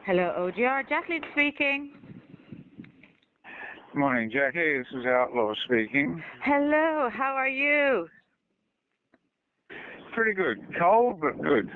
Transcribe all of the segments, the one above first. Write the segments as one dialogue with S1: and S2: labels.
S1: Hello, OGR. Jacqueline speaking.
S2: Morning, Jackie. This is Outlaw speaking.
S1: Hello, how are you?
S2: Pretty good. Cold, but good.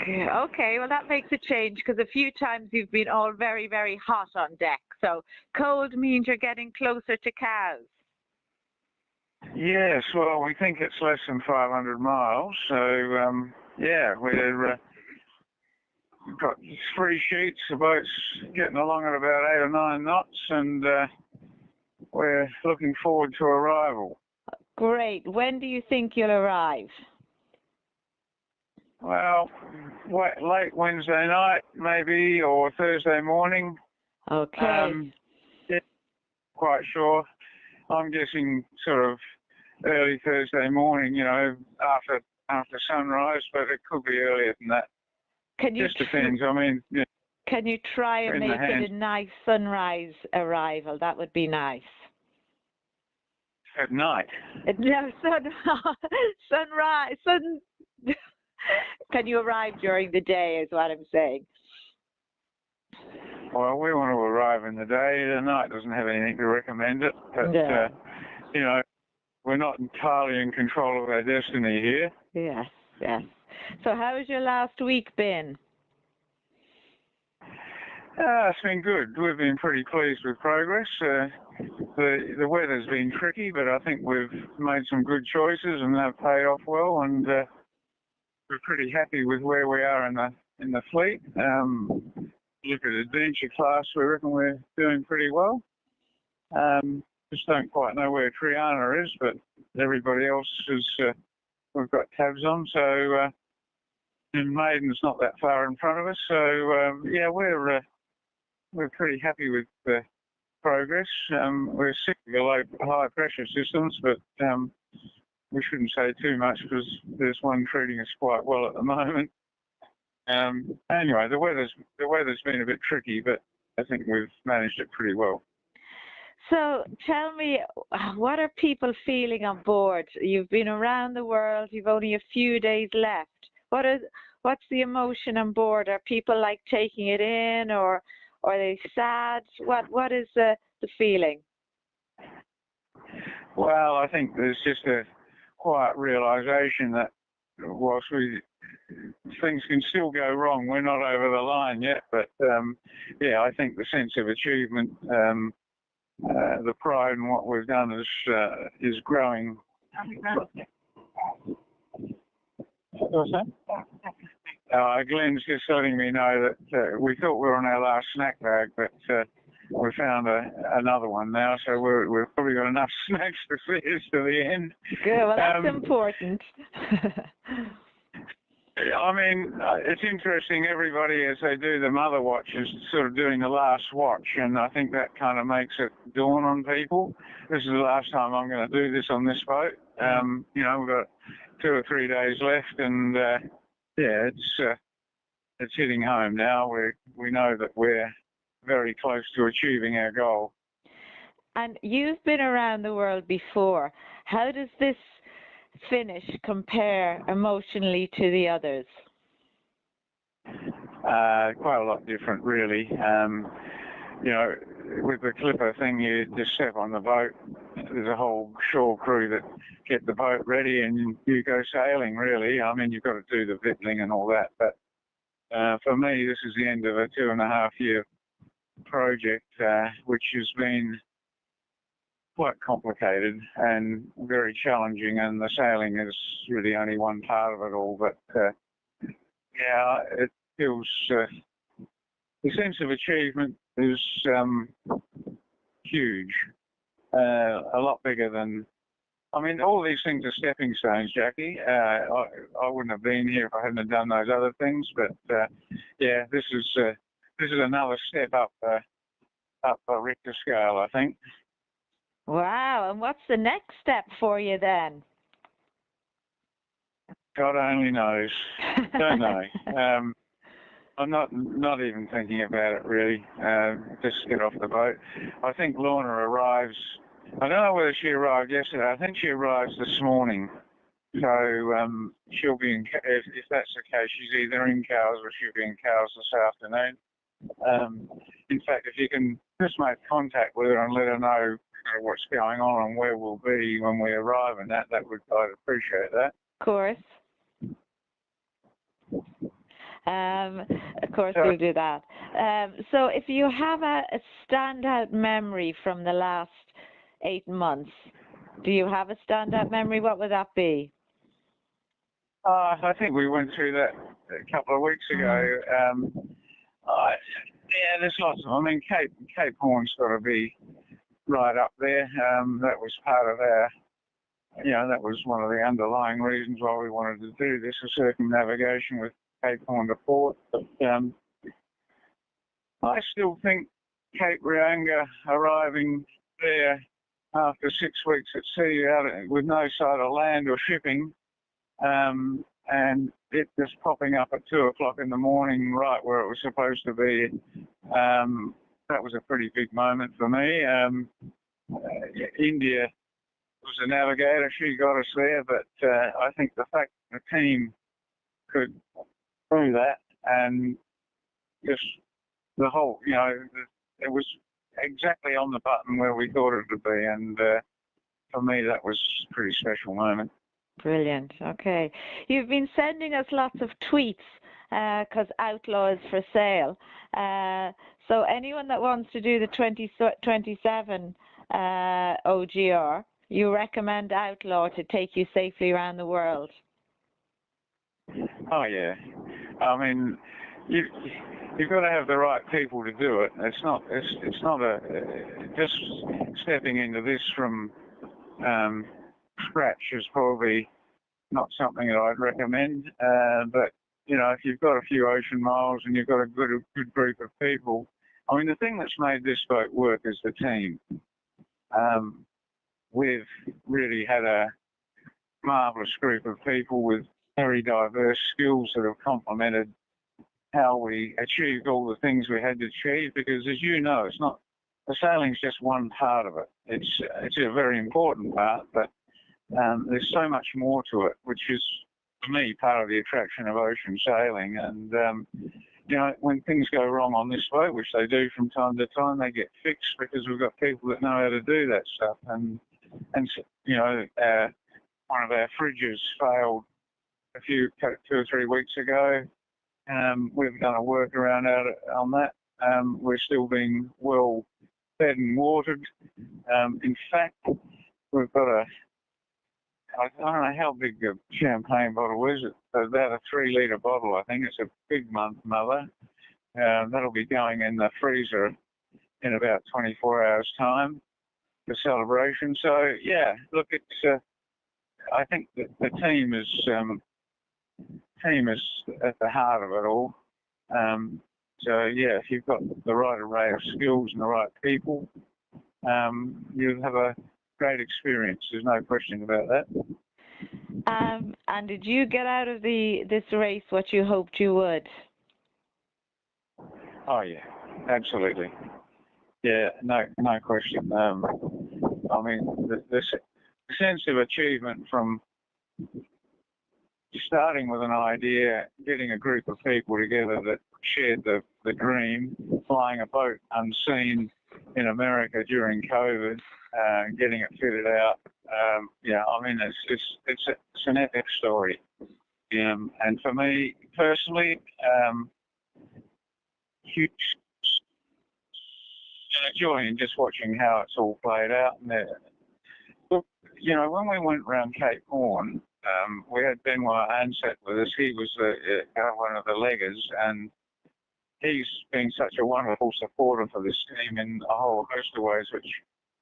S1: Okay, well that makes a change because a few times you've been all very, very hot on deck. So cold means you're getting closer to cows.
S2: Yes, well, we think it's less than 500 miles. So, we've got 3 sheets. The boat's getting along at about 8 or 9 knots, and we're looking forward to arrival.
S1: Great. When do you think you'll arrive?
S2: Well, late Wednesday night, maybe, or Thursday morning.
S1: Okay.
S2: Yeah, quite sure. I'm guessing sort of early Thursday morning, after sunrise, but it could be earlier than that. Just depends. I mean, yeah,
S1: can you try and make it a nice sunrise arrival? That would be nice.
S2: At night?
S1: No, sunrise. Can you arrive during the day is what I'm saying.
S2: Well, we want to arrive in the day. The night doesn't have anything to recommend it. But,
S1: yeah.
S2: We're not entirely in control of our destiny here.
S1: Yes, yes. So how has your last week been?
S2: It's been good. We've been pretty pleased with progress. The weather's been tricky, but I think we've made some good choices and they've paid off well. And we're pretty happy with where we are in the fleet. Look at adventure class, we reckon we're doing pretty well. Just don't quite know where Triana is, but everybody else is. We've got tabs on, so and Maiden's not that far in front of us. So we're pretty happy with the progress. We're sick of the high pressure systems, but we shouldn't say too much because there's one treating us quite well at the moment. Anyway, the weather's been a bit tricky, but I think we've managed it pretty well.
S1: So tell me, what are people feeling on board? You've been around the world. You've only a few days left. What's the emotion on board? Are people like taking it in, or are they sad? What is the feeling?
S2: Well, I think there's just a quiet realization that whilst things can still go wrong, we're not over the line yet. But I think the sense of achievement, the pride in what we've done is growing. What's that? Glenn's just letting me know that we thought we were on our last snack bag, but we found another one now, so we've probably got enough snacks to see us to the end.
S1: Good, well that's important.
S2: I mean, it's interesting, everybody, as they do the mother watch, is sort of doing the last watch, and I think that kind of makes it dawn on people. This is the last time I'm going to do this on this boat. We've got 2 or 3 days left, and it's hitting home now. We know that we're very close to achieving our goal.
S1: And you've been around the world before. How does this finish compare emotionally to the others?
S2: Quite a lot different, really. With the clipper thing, you just step on the boat. There's a whole shore crew that get the boat ready and you go sailing, really. I mean, you've got to do the victualling and all that. But for me, this is the end of a 2.5-year project, which has been quite complicated and very challenging, and the sailing is really only one part of it all. But it feels the sense of achievement is huge, a lot bigger than. I mean, all these things are stepping stones, Jackie. I wouldn't have been here if I hadn't done those other things. But this is another step up a Richter scale, I think.
S1: Wow, and what's the next step for you then?
S2: God only knows. Don't know. I'm not even thinking about it, really. Just get off the boat. I think Lorna arrives. I don't know whether she arrived yesterday. I think she arrives this morning. So she'll be in, if that's the case, she's either in Cowes or she'll be in Cowes this afternoon. In fact, if you can just make contact with her and let her know what's going on and where we'll be when we arrive, and I'd appreciate that.
S1: Of course. We'll do that. So if you have a standout memory from the last 8 months, do you have a standout memory? What would that be?
S2: I think we went through that a couple of weeks ago. There's lots of them. I mean, Cape Horn's got to be right up there. That was part of our, that was one of the underlying reasons why we wanted to do this, a circumnavigation with Cape Horn to port. But I still think Cape Reinga arriving there after 6 weeks at sea with no sight of land or shipping, and it just popping up at 2 o'clock in the morning, right where it was supposed to be. That was a pretty big moment for me. India was a navigator; she got us there, but I think the fact the team could do that and just the whole, it was exactly on the button where we thought it would be, and for me that was a pretty special moment.
S1: Brilliant. Okay. You've been sending us lots of tweets because Outlaw is for sale. So anyone that wants to do the 2027 OGR, you recommend Outlaw to take you safely around the world?
S2: Oh, yeah. I mean, you've got to have the right people to do it. It's not just stepping into this from scratch is probably not something that I'd recommend. But if you've got a few ocean miles and you've got a good group of people, I mean, the thing that's made this boat work is the team. We've really had a marvellous group of people with very diverse skills that have complemented how we achieved all the things we had to achieve. Because, as you know, it's not the sailing's just one part of it. It's a very important part, but there's so much more to it, which is, for me, part of the attraction of ocean sailing. And when things go wrong on this boat, which they do from time to time, they get fixed because we've got people that know how to do that stuff. And one of our fridges failed 2 or 3 weeks ago. We've done a workaround on that. We're still being well fed and watered. In fact, we've got I don't know how big a champagne bottle is. It's about a 3-litre bottle, I think. It's a big mother. That'll be going in the freezer in about 24 hours' time for celebration. So, yeah, look, it's. I think that the team is at the heart of it all. So, yeah, if you've got the right array of skills and the right people, you'll have a great experience. There's no question about that.
S1: And did you get out of this race what you hoped you would?
S2: Oh yeah, absolutely. Yeah, no question. I mean, the sense of achievement from starting with an idea, getting a group of people together that shared the dream, flying a boat unseen in America during COVID, getting it fitted out. I mean, it's an epic story. And for me personally, huge enjoying just watching how it's all played out. And look, when we went around Cape Horn, we had Benoit Ansett with us. He was one of the leggers, and he's been such a wonderful supporter for this team in a whole host of ways, which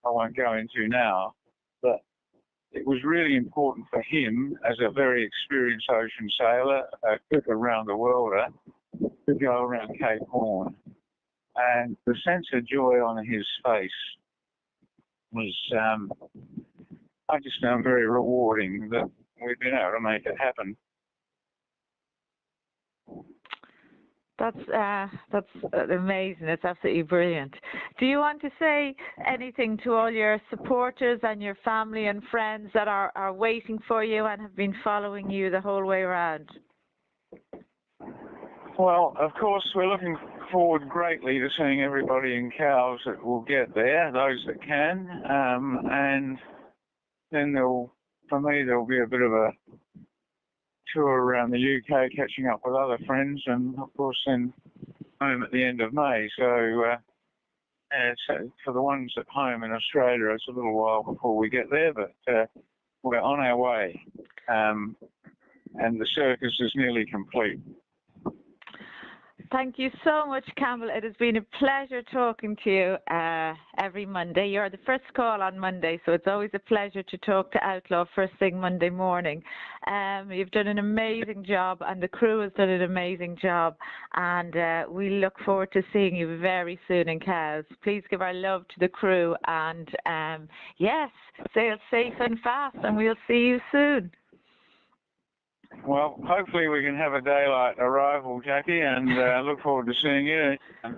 S2: I won't go into now. But it was really important for him, as a very experienced ocean sailor, a trip around the world, to go around Cape Horn. And the sense of joy on his face was, I just found very rewarding that we've been able to make it happen.
S1: That's amazing. It's absolutely brilliant. Do you want to say anything to all your supporters and your family and friends that are waiting for you and have been following you the whole way around?
S2: Well, of course, we're looking forward greatly to seeing everybody in Cowes that will get there, those that can, and then for me, there'll be a bit of a tour around the UK, catching up with other friends, and of course then home at the end of May. So for the ones at home in Australia, it's a little while before we get there, but we're on our way, and the circus is nearly complete.
S1: Thank you so much, Campbell. It has been a pleasure talking to you every Monday. You're the first call on Monday, so it's always a pleasure to talk to Outlaw first thing Monday morning. You've done an amazing job, and the crew has done an amazing job, and we look forward to seeing you very soon in Cowes. Please give our love to the crew, and yes, sail safe and fast, and we'll see you soon.
S2: Well, hopefully we can have a daylight arrival, Jackie, and look forward to seeing you. And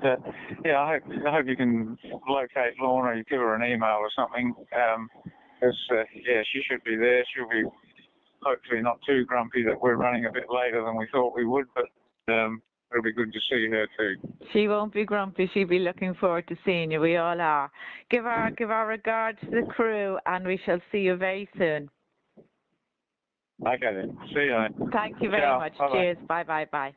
S2: yeah, I hope you can locate Lorna. You give her an email or something. Because yeah, she should be there. She'll be hopefully not too grumpy that we're running a bit later than we thought we would, but it'll be good to see her too.
S1: She won't be grumpy. She'll be looking forward to seeing you. We all are. Give our regards to the crew, and we shall see you very soon.
S2: Okay then. See you then.
S1: Thank you very much.
S2: Bye-bye.
S1: Cheers. Bye.